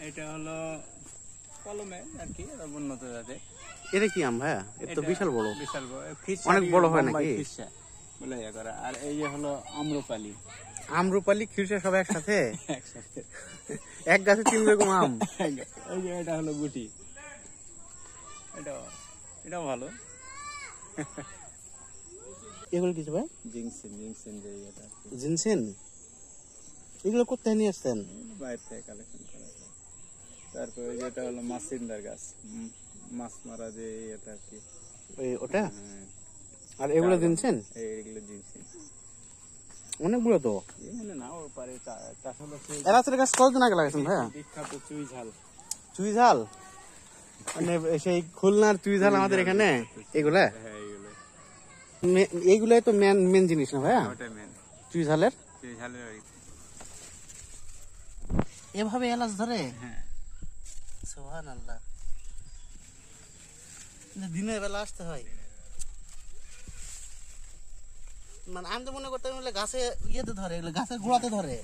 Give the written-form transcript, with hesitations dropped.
এটা হলো কলমে আর কি, উন্নত জাতের। এটা কি আম ভাইয়া? এটা তো বিশাল বড়। বিশাল বড়, অনেক বড় হয় নাকি? বলে ইয়া করা। আর এই যে হলো আম্রপালি। আম্রপালি, খিরসা সব একসাথে? একসাথে। এক গাছে 3 রকম আম। এই যে এটা হলো গুটি, এটাও ভালো। এগুলো কিছু ভাই? জিনসেন, জিনসেন যে এটা। জিনসেন? এগুলো কোথায় নিয়ে আসছেন? বাইরে থেকে কালেকশন করা। তারপরে যেটা হলো মাসিন্দার গাছ, মাছ মারা যে এটা আর কি, ওটা। আর এগুলো জিনসেন? এইগুলো জিনসেন। অনেকগুলো তো। এখানে না ওর পারে এলাচের গাছ কতদিন আগে লাগাইছেন ভাইয়া? বিখ্যাত চুই ঝাল। চুই ঝাল মানে সেই খুলনার চুই ঝাল আমাদের এখানে। এগুলা এইগুলাই তো মেন জিনিস না ভাইয়া? ওটা মেন চুই ঝালের। চুই ঝালের এভাবে এলাচ ধরে? হ্যাঁ। সুবহানাল্লাহ। দিনের বেলা আসতে হয়। মানে আমি তো মনে করতাম গাছে ইয়েতে ধরে, গাছের গোড়াতে ধরে।